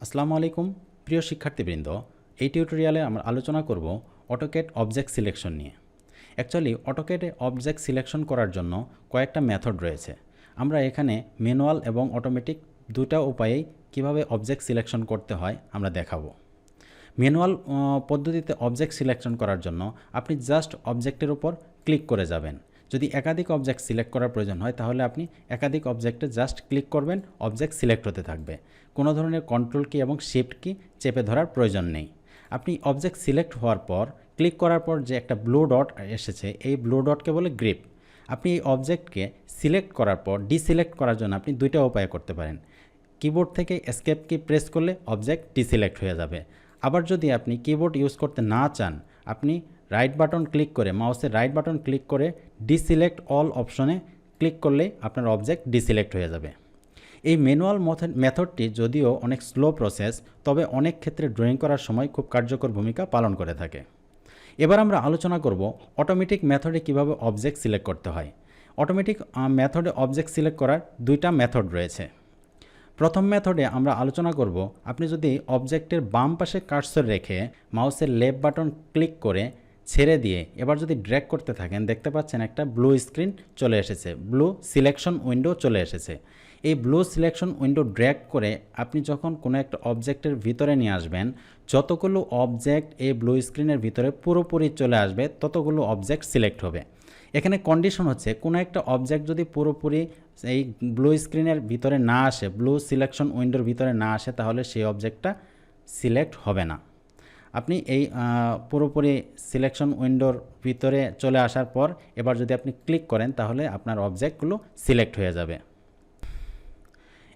আসসালামু আলাইকুম প্রিয় শিক্ষার্থীবৃন্দ, এই টিউটোরিয়ালে আমরা আলোচনা করব অটোক্যাড অবজেক্ট সিলেকশন নিয়ে। অ্যাকচুয়ালি অটোক্যাডে অবজেক্ট সিলেকশন করার জন্য কয়েকটা মেথড রয়েছে। আমরা এখানে ম্যানুয়াল এবং অটোমেটিক দুটো উপায়েই কিভাবে অবজেক্ট সিলেকশন করতে হয় আমরা দেখাবো। ম্যানুয়াল পদ্ধতিতে অবজেক্ট সিলেকশন করার জন্য আপনি জাস্ট অবজেক্টের উপর ক্লিক করে যাবেন। যদি একাধিক অবজেক্ট সিলেক্ট করার প্রয়োজন হয় তাহলে আপনি একাধিক অবজেক্টে জাস্ট ক্লিক করবেন, অবজেক্ট সিলেক্ট হতে থাকবে। কোনো ধরনের কন্ট্রোল কি এবং শিফট কি চেপে ধরার প্রয়োজন নেই। আপনি অবজেক্ট সিলেক্ট হওয়ার পর ক্লিক করার পর যে একটা ব্লু ডট এসেছে, এই ব্লু ডটকে বলে গ্রিপ। আপনি এই অবজেক্টকে সিলেক্ট করার পর ডিসিলেক্ট করার জন্য আপনি দুইটা উপায় করতে পারেন। কিবোর্ড থেকে এসকেপ কি প্রেস করলে অবজেক্ট ডিসিলেক্ট হয়ে যাবে। আবার যদি আপনি কিবোর্ড ইউজ করতে না চান, আপনি রাইট বাটন ক্লিক করে মাউসের রাইট বাটন ক্লিক করে ডিসিলেক্ট অল অপশনে ক্লিক করলেই আপনার অবজেক্ট ডিসিলেক্ট হয়ে যাবে। এই ম্যানুয়াল মেথডটি যদিও অনেক স্লো প্রসেস, তবে অনেক ক্ষেত্রে ড্রয়িং করার সময় খুব কার্যকর ভূমিকা পালন করে থাকে। এবার আমরা আলোচনা করব অটোমেটিক মেথডে কিভাবে অবজেক্ট সিলেক্ট করতে হয়। অটোমেটিক মেথডে অবজেক্ট সিলেক্ট করার দুইটা মেথড রয়েছে। প্রথম মেথডে আমরা আলোচনা করব, আপনি যদি অবজেক্টের বাম পাশে কার্সর রেখে মাউসের লেফট বাটন ক্লিক করে ছেড়ে দিয়ে এবার যদি ড্র্যাগ করতে থাকেন, দেখতে পাচ্ছেন একটা ব্লু স্ক্রিন চলে এসেছে, ব্লু সিলেকশন উইন্ডো চলে এসেছে। এই ব্লু সিলেকশন উইন্ডো ড্র্যাগ করে আপনি যখন কোনো একটা অবজেক্টের ভিতরে নিয়ে আসবেন, যতগুলো অবজেক্ট এই ব্লু স্ক্রিনের ভিতরে পুরোপুরি চলে আসবে ততগুলো অবজেক্ট সিলেক্ট হবে। এখানে কন্ডিশন হচ্ছে, কোনো একটা অবজেক্ট যদি পুরোপুরি এই ব্লু স্ক্রিনের ভিতরে না আসে, ব্লু সিলেকশন উইন্ডোর ভিতরে না আসে, তাহলে সেই অবজেক্টটা সিলেক্ট হবে না। আপনি এই পুরোপুরি সিলেকশন উইন্ডোর ভিতরে চলে আসার পর এবার যদি আপনি ক্লিক করেন তাহলে আপনার অবজেক্টগুলো সিলেক্ট হয়ে যাবে।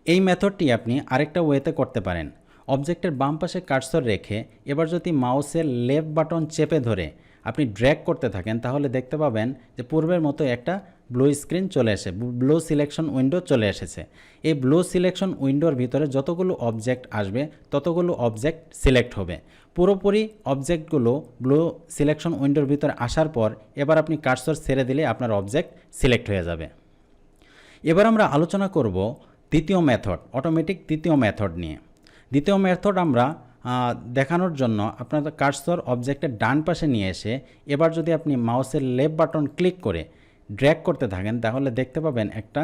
এই মেথডটি আপনি আরেকটা ওয়েতে করতে পারেন। অবজেক্টের বাম পাশে কার্সর রেখে এবার যদি মাউসের লেফট বাটন চেপে ধরে আপনি ড্র্যাগ করতে থাকেন, তাহলে দেখতে পাবেন যে পূর্বের মতো একটা ব্লু স্ক্রিন চলে এসে ব্লু সিলেকশন উইন্ডো চলে এসেছে। এই ব্লু সিলেকশন উইন্ডোর ভিতরে যতগুলো অবজেক্ট আসবে ততগুলো অবজেক্ট সিলেক্ট হবে। পুরোপুরি অবজেক্টগুলো ব্লু সিলেকশন উইন্ডোর ভিতরে আসার পর এবার আপনি কার্সর ছেড়ে দিলে আপনার অবজেক্ট সিলেক্ট হয়ে যাবে। এবার আমরা আলোচনা করব দ্বিতীয় মেথড, অটোমেটিক দ্বিতীয় মেথড নিয়ে। দ্বিতীয় মেথড আমরা দেখানোর জন্য আপনার কার্সর অবজেক্টের ডান পাশে নিয়ে এসে এবার যদি আপনি মাউসের লেফট বাটন ক্লিক করে ড্র্যাগ করতে থাকেন, তাহলে দেখতে পাবেন একটা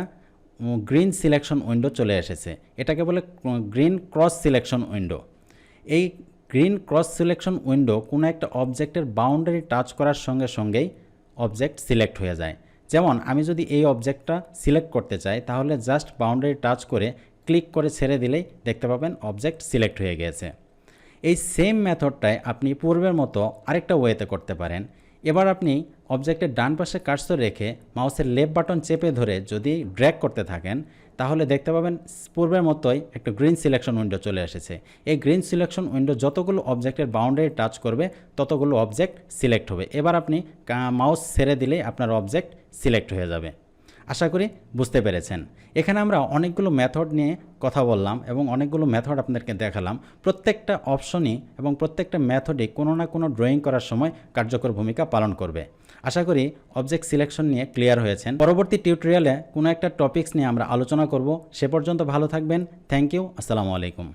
গ্রিন সিলেকশন উইন্ডো চলে এসেছে। এটাকে বলে গ্রিন ক্রস সিলেকশন উইন্ডো। এই গ্রিন ক্রস সিলেকশন উইন্ডো কোনো একটা অবজেক্টের বাউন্ডারি টাচ করার সঙ্গে সঙ্গেই অবজেক্ট সিলেক্ট হয়ে যায়। যেমন আমি যদি এই অবজেক্টটা সিলেক্ট করতে চাই, তাহলে জাস্ট বাউন্ডারি টাচ করে ক্লিক করে ছেড়ে দিলেই দেখতে পাবেন অবজেক্ট সিলেক্ট হয়ে গিয়েছে। এই সেম মেথডটাই আপনি পূর্বের মতো আরেকটা ওয়েতে করতে পারেন। এবার আপনি অবজেক্টের ডান পাশে কার্সর রেখে মাউসের লেফট বাটন চেপে ধরে যদি ড্র্যাগ করতে থাকেন, তাহলে দেখতে পাবেন পূর্বের মতোই একটা গ্রিন সিলেকশন উইন্ডো চলে এসেছে। এই গ্রিন সিলেকশন উইন্ডো যতগুলো অবজেক্টের বাউন্ডারি টাচ করবে ততগুলো অবজেক্ট সিলেক্ট হবে। এবার আপনি মাউস ছেড়ে দিলেই আপনার অবজেক্ট সিলেক্ট হয়ে যাবে। আশা করি বুঝতে পেরেছেন। এখানে আমরা অনেকগুলো মেথড নিয়ে কথা বললাম এবং অনেকগুলো মেথড আপনাদেরকে দেখালাম। প্রত্যেকটা অপশনই এবং প্রত্যেকটা মেথডই কোনো না কোনো ড্রয়িং করার সময় কার্যকর ভূমিকা পালন করবে। আশা করি অবজেক্ট সিলেকশন নিয়ে ক্লিয়ার হয়েছেন। পরবর্তী টিউটোরিয়ালে কোনো একটা টপিকস নিয়ে আমরা আলোচনা করব। সে পর্যন্ত ভালো থাকবেন। Thank you. আসসালামু আলাইকুম।